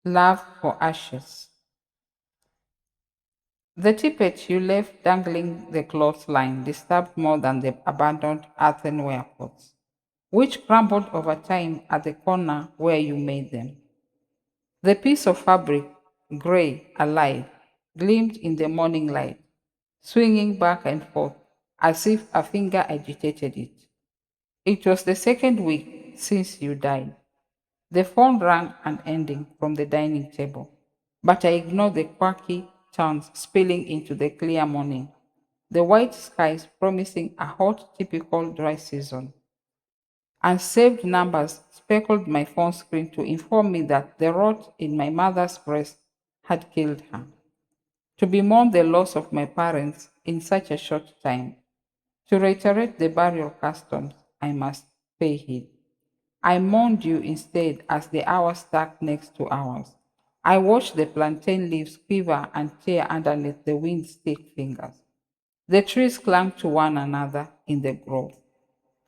Love for ashes. The tippet you left dangling the clothesline disturbed more than the abandoned earthenware pots, which crumbled over time at the corner where you made them. The piece of fabric, gray, alive, gleamed in the morning light, swinging back and forth as if a finger agitated it. It was the second week since you died. The phone rang unending from the dining table, but I ignored the quirky tones spilling into the clear morning, the white skies promising a hot, typical dry season. Unsaved numbers speckled my phone screen to inform me that the rot in my mother's breast had killed her. To bemoan the loss of my parents in such a short time, to reiterate the burial customs, I must pay heed. I mourned you instead as the hours stacked next to ours. I watched the plantain leaves quiver and tear underneath the wind stick fingers. The trees clung to one another in the grove,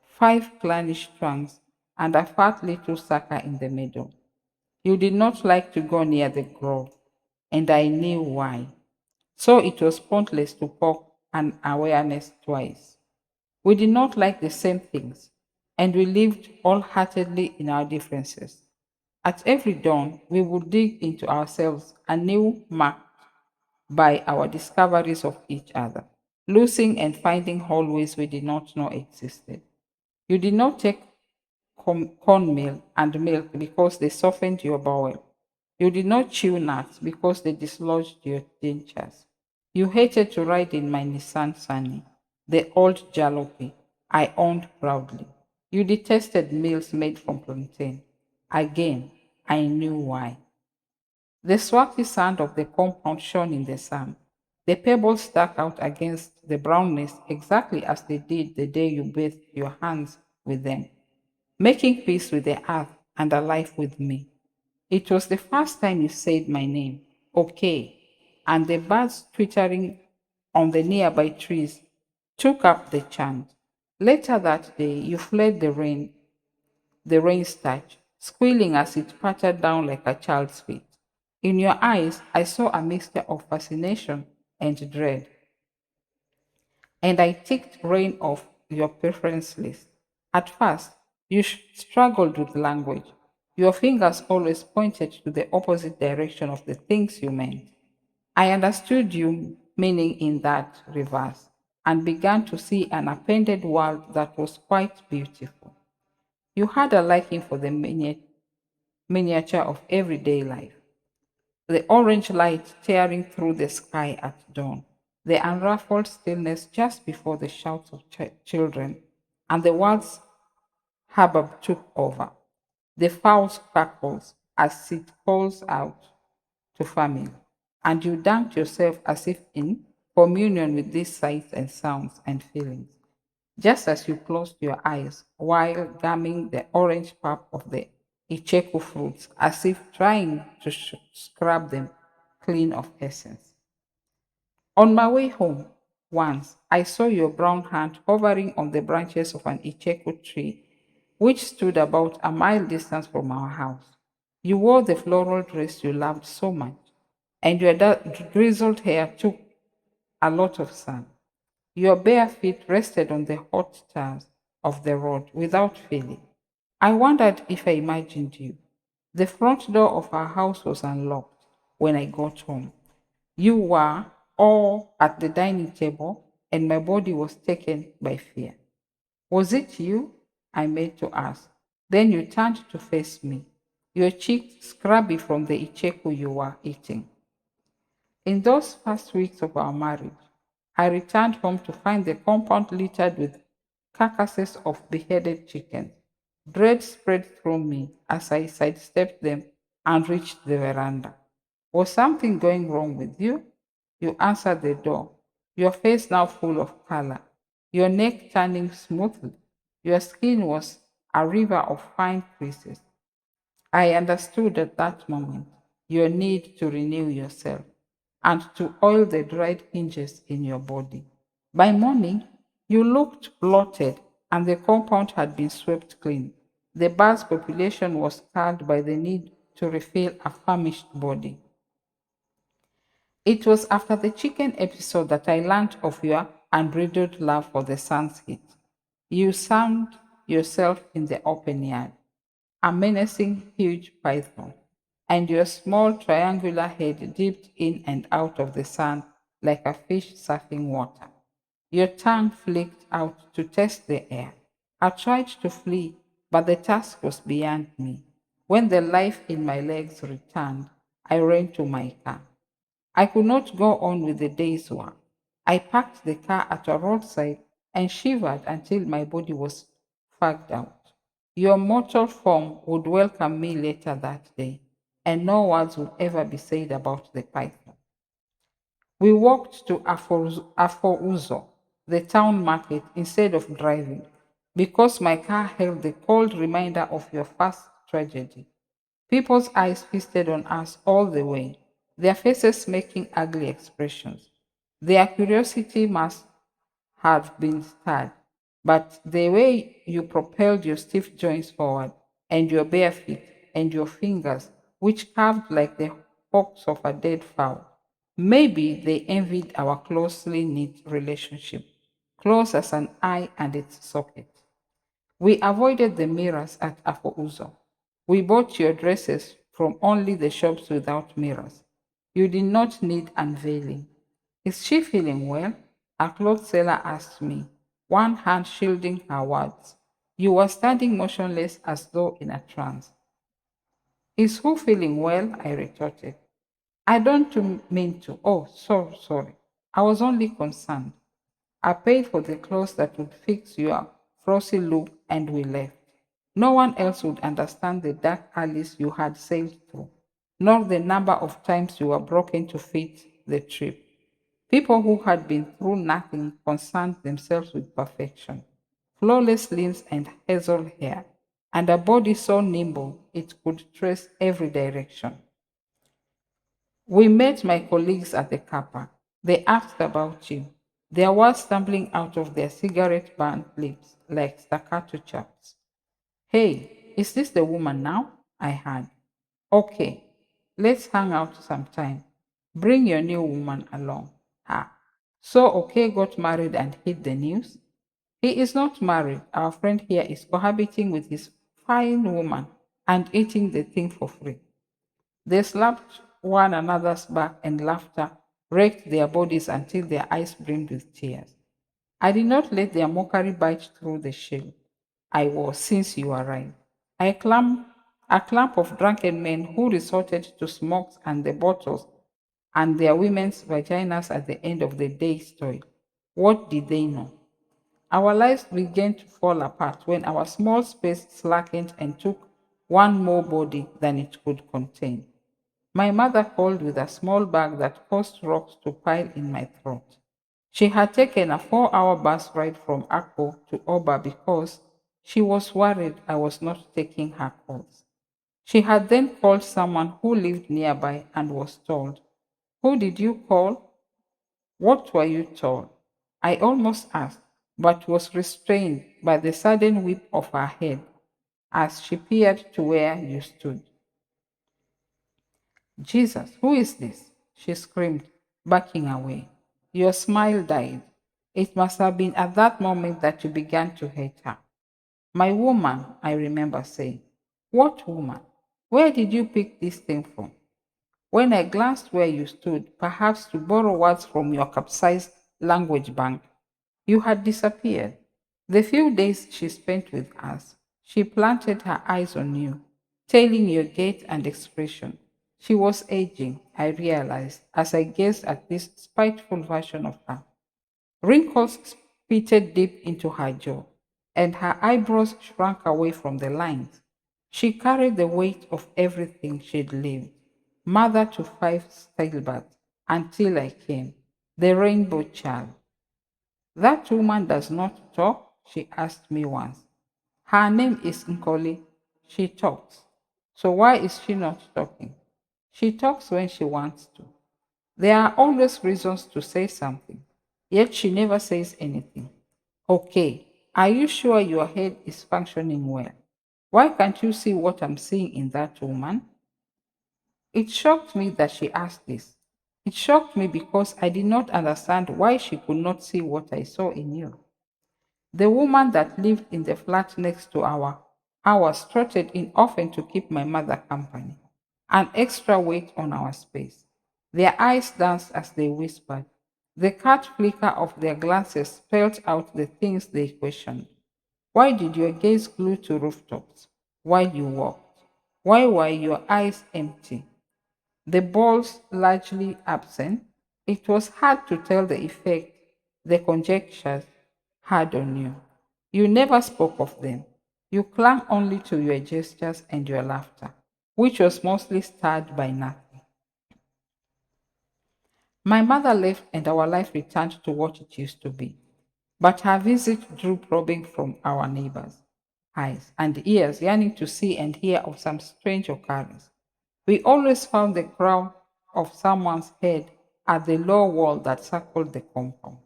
five clannish trunks and a fat little sucker in the middle. You did not like to go near the grove, and I knew why. So it was pointless to poke an awareness twice. We did not like the same things, and we lived wholeheartedly in our differences. At every dawn, we would dig into ourselves anew, marked by our discoveries of each other, losing and finding hallways we did not know existed. You did not take cornmeal and milk because they softened your bowel. You did not chew nuts because they dislodged your dentures. You hated to ride in my Nissan Sunny, the old jalopy I owned proudly. You detested meals made from plantain. Again, I knew why. The swarthy sand of the compound shone in the sun. The pebbles stuck out against the brownness exactly as they did the day you bathed your hands with them, making peace with the earth and alive with me. It was the first time you said my name, okay, and the birds twittering on the nearby trees took up the chant. Later that day, you fled the rain's touch, squealing as it pattered down like a child's feet. In your eyes, I saw a mixture of fascination and dread, and I ticked rain off your preference list. At first, you struggled with language. Your fingers always pointed to the opposite direction of the things you meant. I understood you meaning in that reverse and began to see an appended world that was quite beautiful. You had a liking for the miniature of everyday life, the orange light tearing through the sky at dawn, the unruffled stillness just before the shouts of children, and the world's hubbub took over, the fowls cackles as it calls out to famine, and you dunked yourself as if in communion with these sights and sounds and feelings, just as you closed your eyes while gumming the orange pulp of the icheku fruits, as if trying to scrub them clean of essence. On my way home, once I saw your brown hand hovering on the branches of an icheku tree, which stood about a mile distance from our house. You wore the floral dress you loved so much, and your grizzled hair took a lot of sun. Your bare feet rested on the hot stars of the road without feeling. I wondered if I imagined you. The front door of our house was unlocked when I got home. You were all at the dining table, and my body was taken by fear. Was it you? I made to ask. Then you turned to face me, your cheeks scrubby from the icheku you were eating. In those first weeks of our marriage, I returned home to find the compound littered with carcasses of beheaded chickens. Dread spread through me as I sidestepped them and reached the veranda. Was something going wrong with you? You answered the door, your face now full of color, your neck turning smoothly. Your skin was a river of fine creases. I understood at that moment your need to renew yourself and to oil the dried hinges in your body. By morning, you looked bloated and the compound had been swept clean. The bird's population was scarred by the need to refill a famished body. It was after the chicken episode that I learned of your unbridled love for the sun's heat. You sound yourself in the open yard, a menacing huge python, and your small triangular head dipped in and out of the sun like a fish surfing water. Your tongue flicked out to test the air. I tried to flee, but the task was beyond me. When the life in my legs returned, I ran to my car. I could not go on with the day's work. I parked the car at a roadside and shivered until my body was fagged out. Your mortal form would welcome me later that day, and no words would ever be said about the python. We walked to Afouzo, the town market, instead of driving, because my car held the cold reminder of your first tragedy. People's eyes feasted on us all the way, their faces making ugly expressions. Their curiosity must have been stirred, but the way you propelled your stiff joints forward, and your bare feet, and your fingers, which curved like the hocks of a dead fowl, maybe they envied our closely knit relationship, close as an eye and its socket. We avoided the mirrors at Afouzo. We bought your dresses from only the shops without mirrors. You did not need unveiling. Is she feeling well? A cloth seller asked me, one hand shielding her words. You were standing motionless as though in a trance. Is who feeling well? I retorted. I don't mean to. Oh, sorry. I was only concerned. I paid for the clothes that would fix your frosty look and we left. No one else would understand the dark alleys you had sailed through, nor the number of times you were broken to fit the trip. People who had been through nothing concerned themselves with perfection, flawless limbs and hazel hair, and a body so nimble it could trace every direction. We met my colleagues at the car park. They asked about you. Their words stumbling out of their cigarette burned lips like staccato chops. Hey, is this the woman now? I heard. Okay, let's hang out sometime. Bring your new woman along. Ha. So OK got married and hid the news? He is not married. Our friend here is cohabiting with his fine woman and eating the thing for free. They slapped one another's back and laughter raked their bodies until their eyes brimmed with tears. I did not let their mockery bite through the shell I was since you arrived. I clamp, a clump of drunken men who resorted to smokes and the bottles and their women's vaginas at the end of the day's toil. What did they know? Our lives began to fall apart when our small space slackened and took one more body than it could contain. My mother called with a small bag that caused rocks to pile in my throat. She had taken a 4-hour bus ride from Akko to Oba because she was worried I was not taking her calls. She had then called someone who lived nearby and was told, who did you call? What were you told? I almost asked, but was restrained by the sudden whip of her head as she peered to where you stood. Jesus, who is this? She screamed, backing away. Your smile died. It must have been at that moment that you began to hate her. My woman, I remember saying. What woman? Where did you pick this thing from? When I glanced where you stood, perhaps to borrow words from your capsized language bank, you had disappeared. The few days she spent with us, she planted her eyes on you, tailing your gait and expression. She was aging, I realized, as I gazed at this spiteful version of her. Wrinkles pitted deep into her jaw, and her eyebrows shrank away from the lines. She carried the weight of everything she'd lived, mother to 5 stillbirths, until I came, the rainbow child. That woman does not talk, she asked me once. Her name is Nkoli. She talks. So why is she not talking? She talks when she wants to. There are always reasons to say something, yet she never says anything. Okay, are you sure your head is functioning well? Why can't you see what I'm seeing in that woman? It shocked me that she asked this. It shocked me because I did not understand why she could not see what I saw in you. The woman that lived in the flat next to ours trotted in often to keep my mother company, an extra weight on our space. Their eyes danced as they whispered. The cat flicker of their glances spelled out the things they questioned. Why did your gaze glue to rooftops while you walked? Why were your eyes empty? The balls largely absent, it was hard to tell the effect the conjectures had on you. You never spoke of them. You clung only to your gestures and your laughter, which was mostly stirred by nothing. My mother left and our life returned to what it used to be. But her visit drew probing from our neighbors' eyes and ears, yearning to see and hear of some strange occurrence. We always found the crown of someone's head at the low wall that circled the compound.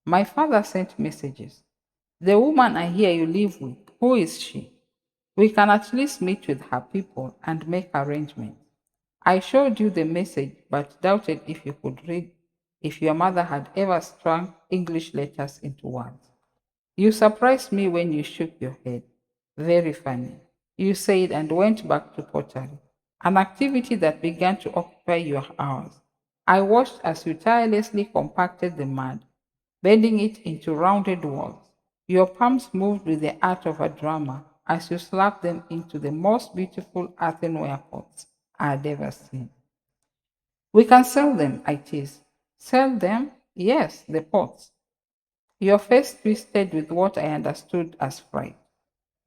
My father sent messages. The woman I hear you live with, who is she? We can at least meet with her people and make arrangements. I showed you the message, but doubted if you could read if your mother had ever strung English letters into words. You surprised me when you shook your head. Very funny, you said, and went back to pottery, an activity that began to occupy your hours. I watched as you tirelessly compacted the mud, bending it into rounded walls. Your palms moved with the art of a drummer as you slapped them into the most beautiful earthenware pots I had ever seen. We can sell them, I teased. Sell them? Yes, the pots. Your face twisted with what I understood as fright.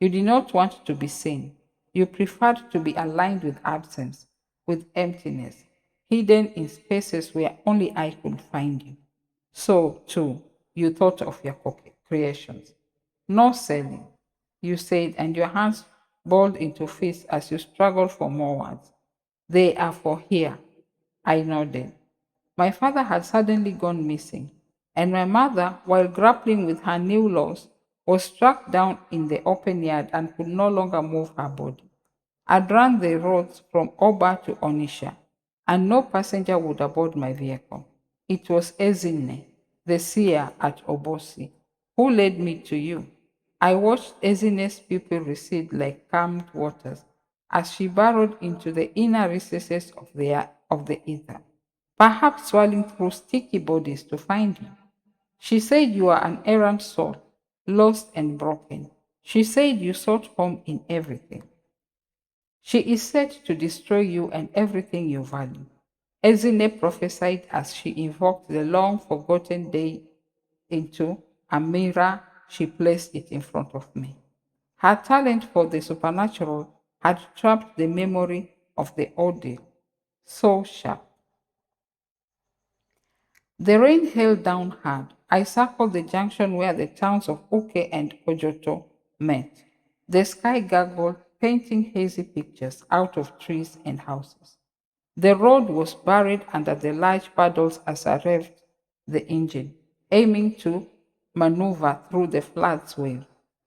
You did not want to be seen. You preferred to be aligned with absence, with emptiness, hidden in spaces where only I could find you. So, too, you thought of your creations. No selling, you said, and your hands balled into fists as you struggled for more words. They are for here. I nodded. My father had suddenly gone missing, and my mother, while grappling with her new loss, was struck down in the open yard and could no longer move her body. I'd run the roads from Oba to Onisha, and no passenger would aboard my vehicle. It was Ezine, the seer at Obosi, who led me to you. I watched Ezine's pupil recede like calmed waters as she burrowed into the inner recesses of the ether, perhaps swirling through sticky bodies to find you. She said you are an errant soul, lost and broken. She said you sought home in everything. She is set to destroy you and everything you value. Ezine prophesied as she invoked the long forgotten day into a mirror. She placed it in front of me. Her talent for the supernatural had trapped the memory of the ordeal so sharp. The rain hailed down hard. I circled the junction where the towns of Uke and Ojoto met. The sky gargled, painting hazy pictures out of trees and houses. The road was buried under the large paddles as I revved the engine, aiming to maneuver through the flood's wave.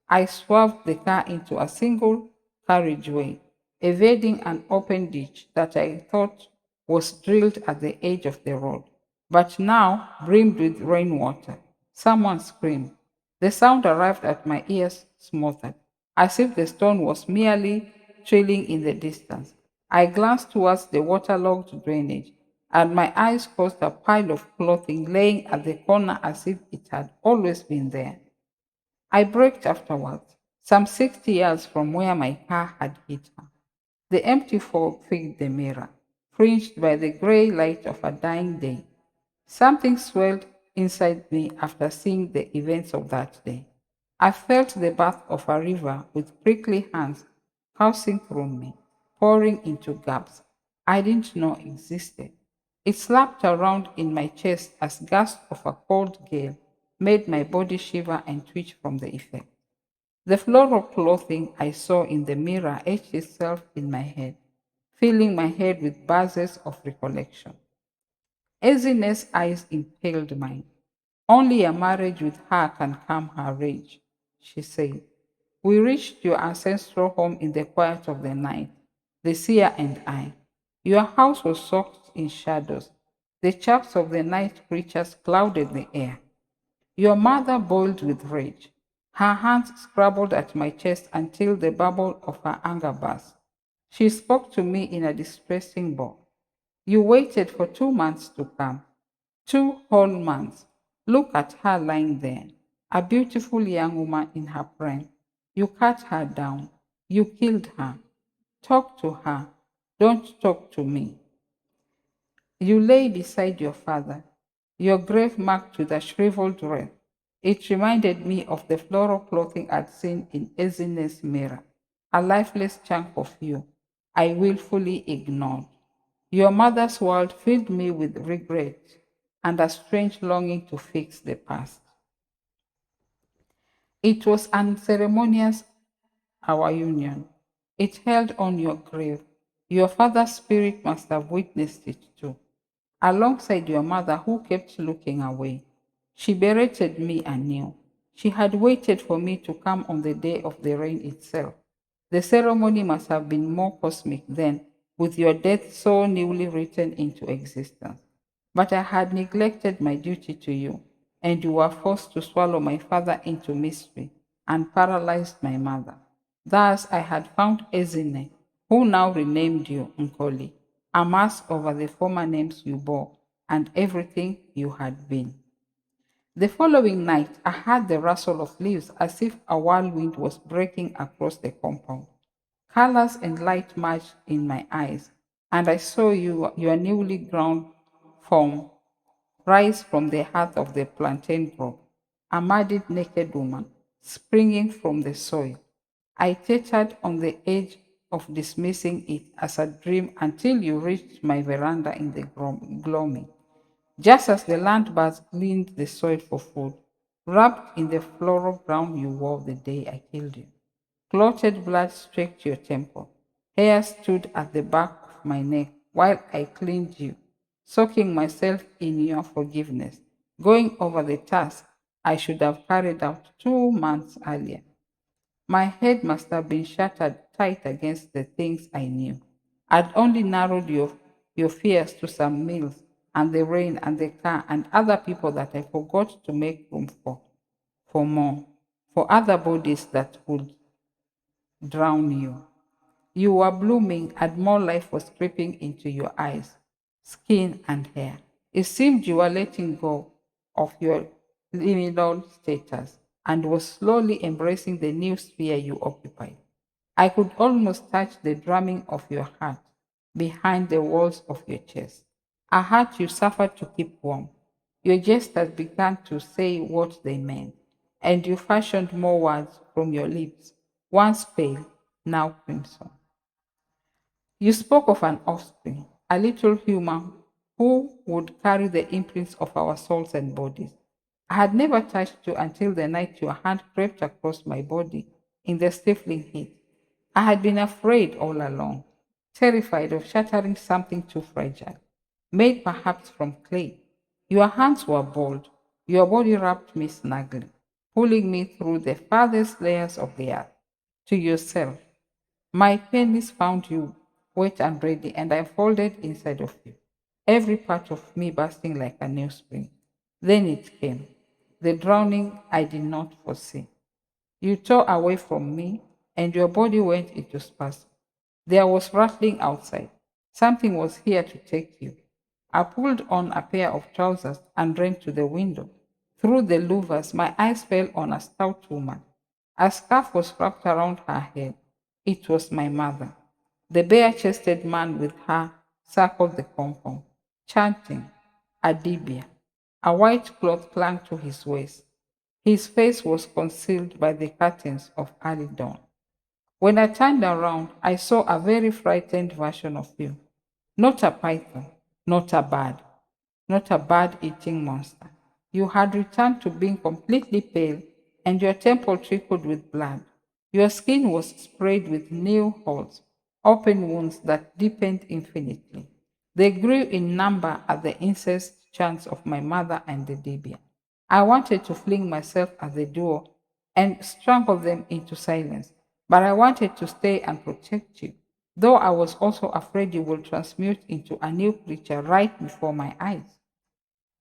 I swerved the car into a single carriageway, evading an open ditch that I thought was drilled at the edge of the road, but now brimmed with rainwater. Someone screamed. The sound arrived at my ears smothered, as if the stone was merely trailing in the distance. I glanced towards the waterlogged drainage, and my eyes caused a pile of clothing laying at the corner as if it had always been there. I braked afterwards, some 60 yards from where my car had hit her. The empty fog filled the mirror, fringed by the gray light of a dying day. Something swelled inside me after seeing the events of that day. I felt the bath of a river with prickly hands coursing through me, pouring into gaps I didn't know existed. It slapped around in my chest as gusts of a cold gale made my body shiver and twitch from the effect. The floral clothing I saw in the mirror etched itself in my head, filling my head with buzzes of recollection. Ezin's eyes impaled mine. Only a marriage with her can calm her rage, she said. We reached your ancestral home in the quiet of the night, the seer and I. Your house was soaked in shadows. The chaps of the night creatures clouded the air. Your mother boiled with rage. Her hands scrabbled at my chest until the bubble of her anger burst. She spoke to me in a distressing voice. You waited for 2 months to come. 2 whole months. Look at her lying there, a beautiful young woman in her prime. You cut her down. You killed her. Talk to her. Don't talk to me. You lay beside your father, your grave marked with a shriveled wreath. It reminded me of the floral clothing I'd seen in Ezine's mirror, a lifeless chunk of you I willfully ignored. Your mother's world filled me with regret and a strange longing to fix the past. It was unceremonious, our union. It held on your grave. Your father's spirit must have witnessed it too, alongside your mother who kept looking away. She berated me anew. She had waited for me to come on the day of the rain itself. The ceremony must have been more cosmic then, with your death so newly written into existence. But I had neglected my duty to you, and you were forced to swallow my father into mystery and paralyzed my mother. Thus I had found Ezine, who now renamed you Nkoli, a mask over the former names you bore and everything you had been. The following night, I heard the rustle of leaves as if a whirlwind was breaking across the compound. Colors and light merged in my eyes, and I saw your newly ground form rise from the heart of the plantain grove, a muddied naked woman springing from the soil. I teetered on the edge of dismissing it as a dream until you reached my veranda in the gloaming. Just as the land birds gleaned the soil for food, wrapped in the floral gown you wore the day I killed you. Clotted blood streaked your temple. Hair stood at the back of my neck while I cleaned you, soaking myself in your forgiveness, going over the task I should have carried out 2 months earlier. My head must have been shattered tight against the things I knew. I'd only narrowed your fears to some meals and the rain and the car and other people that I forgot to make room for more, for other bodies that would drown you. You were blooming and more life was creeping into your eyes, skin, and hair. It seemed you were letting go of your liminal status and was slowly embracing the new sphere you occupied. I could almost touch the drumming of your heart behind the walls of your chest, a heart you suffered to keep warm. Your gestures began to say what they meant, and you fashioned more words from your lips, once pale, now crimson. You spoke of an offspring, a little human who would carry the imprints of our souls and bodies. I had never touched you until the night your hand crept across my body in the stifling heat. I had been afraid all along, terrified of shattering something too fragile, made perhaps from clay. Your hands were bold, your body wrapped me snugly, pulling me through the farthest layers of the earth to yourself. My penis found you wet and ready, and I folded inside of you, every part of me bursting like a new spring. Then it came, the drowning I did not foresee. You tore away from me, and your body went into spasm. There was rattling outside. Something was here to take you. I pulled on a pair of trousers and ran to the window. Through the louvers, my eyes fell on a stout woman. A scarf was wrapped around her head. It was my mother. The bare chested man with her circled the compound, chanting, Adibia. A white cloth clung to his waist. His face was concealed by the curtains of early dawn. When I turned around, I saw a very frightened version of you. Not a python, not a bird, not a bird eating monster. You had returned to being completely pale, and your temple trickled with blood. Your skin was sprayed with new holes, open wounds that deepened infinitely. They grew in number at the incest chants of my mother and the Dibia. I wanted to fling myself at the door and strangle them into silence, but I wanted to stay and protect you. though I was also afraid you would transmute into a new creature right before my eyes.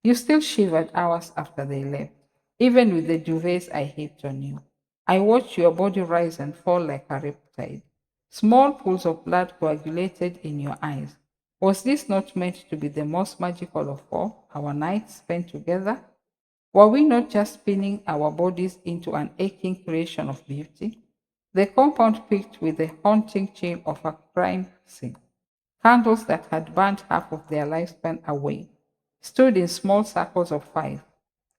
You still shivered hours after they left, even with the duvets I heaped on you. I watched your body rise and fall like a riptide. Small pools of blood coagulated in your eyes. Was this not meant to be the most magical of all our nights spent together? Were we not just spinning our bodies into an aching creation of beauty? The compound picked with the haunting chill of a crime scene. Candles that had burnt half of their lifespan away stood in small circles of five,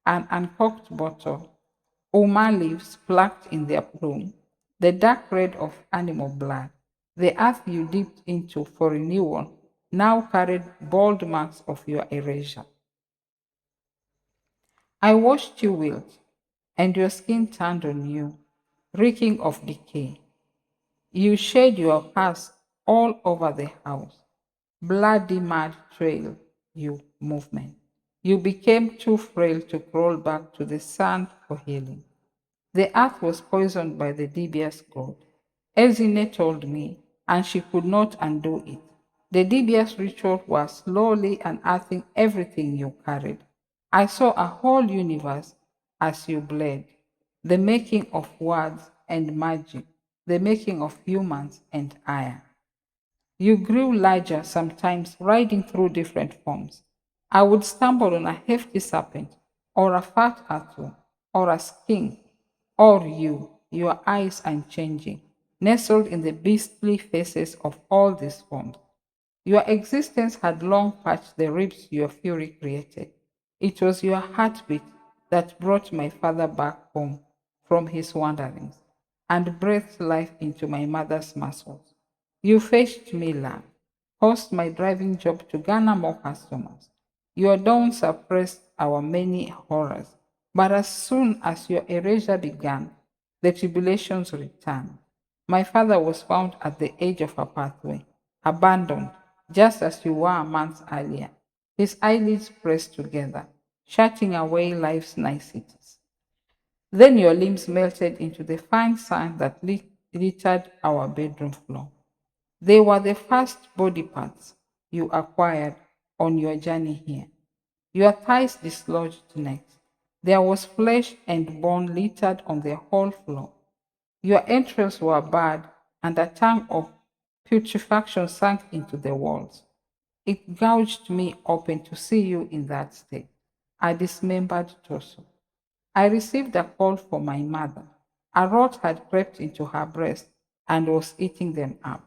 an uncorked bottle, Oma leaves plucked in their bloom, the dark red of animal blood, the earth you dipped into for renewal now carried bald marks of your erasure. I watched you wilt, and your skin turned on you, reeking of decay. You shed your past all over the house. Bloody mad trail, you movement. You became too frail to crawl back to the sand for healing. The earth was poisoned by the dubious god. Elzine told me, and she could not undo it. The dubious ritual was slowly unearthing everything you carried. I saw a whole universe as you bled, the making of words and magic, the making of humans and iron. You grew larger, sometimes riding through different forms. I would stumble on a hefty serpent, or a fat turtle, or a skink, or you, your eyes unchanging, nestled in the beastly faces of all these forms. Your existence had long patched the ribs your fury created. It was your heartbeat that brought my father back home from his wanderings and breathed life into my mother's muscles. You fetched me land, caused my driving job to garner more customers. Your dawn suppressed our many horrors, but as soon as your erasure began, the tribulations returned. My father was found at the edge of a pathway, abandoned, just as you were a month earlier, his eyelids pressed together, shutting away life's niceties. Then your limbs melted into the fine sand that littered our bedroom floor. They were the first body parts you acquired on your journey here. Your thighs dislodged next. There was flesh and bone littered on the whole floor. Your entrails were bared, and a tongue of putrefaction sank into the walls. It gouged me open to see you in that state, a dismembered torso. I received a call from my mother. A rot had crept into her breast and was eating them up.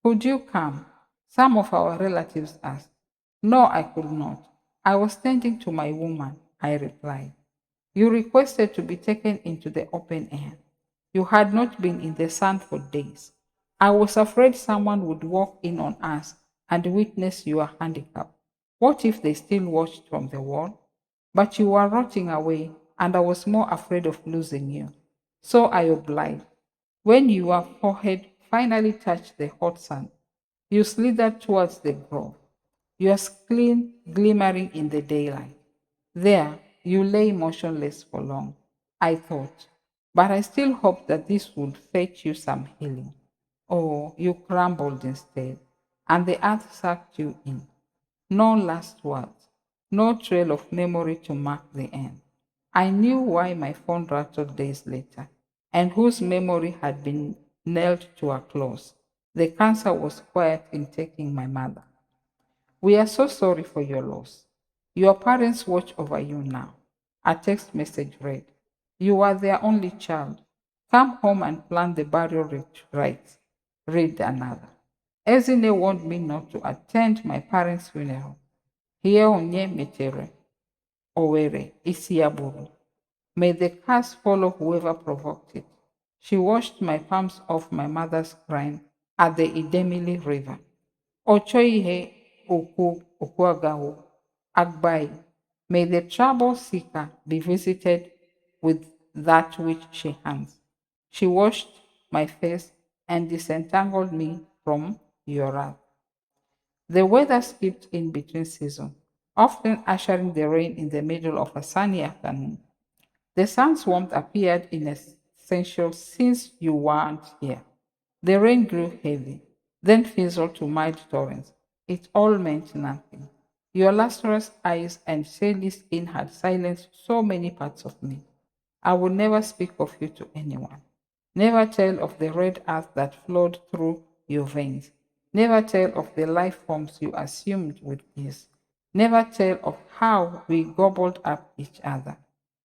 Could you come? Some of our relatives asked. No, I could not. I was tending to my woman, I replied. You requested to be taken into the open air. You had not been in the sun for days. I was afraid someone would walk in on us and witness your handicap. What if they still watched from the wall? But you were rotting away, and I was more afraid of losing you. So I obliged. When your forehead finally touched the hot sun, you slithered towards the grove, your skin glimmering in the daylight. There, you lay motionless for long, I thought, but I still hoped that this would fetch you some healing. Oh, you crumbled instead, and the earth sucked you in. No last words, no trail of memory to mark the end. I knew why my phone rattled days later, and whose memory had been nailed to a close. The cancer was quiet in taking my mother. We are so sorry for your loss. Your parents watch over you now. A text message read, you are their only child. Come home and plan the burial rites. Read another. Ezine warned me not to attend my parents' funeral. Here onye metere, owere, isiaburu. May the curse follow whoever provoked it. She washed my palms off my mother's shrine at the Idemili River. Ochoihe Okuagahu Agbai. May the trouble seeker be visited with that which she hands. She washed my face and disentangled me from your wrath. The weather skipped in between seasons, often ushering the rain in the middle of a sunny afternoon. The sun's warmth appeared inessential since you weren't here. The rain grew heavy. then fizzled to mild torrents. It all meant nothing. Your lustrous eyes and shady skin had silenced so many parts of me. I would never speak of you to anyone. Never tell of the red earth that flowed through your veins. Never tell of the life forms you assumed with ease. Never tell of how we gobbled up each other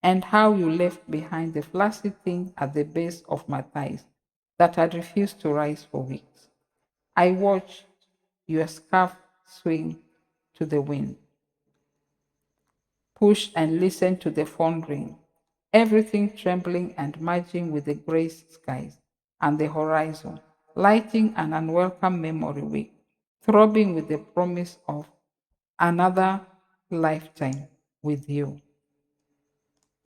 and how you left behind the flaccid thing at the base of my thighs that had refused to rise for weeks. I watched your scarf swing to the wind, pushed and listened to the phone ring, everything trembling and merging with the gray skies and the horizon, lighting an unwelcome memory week, throbbing with the promise of another lifetime with you.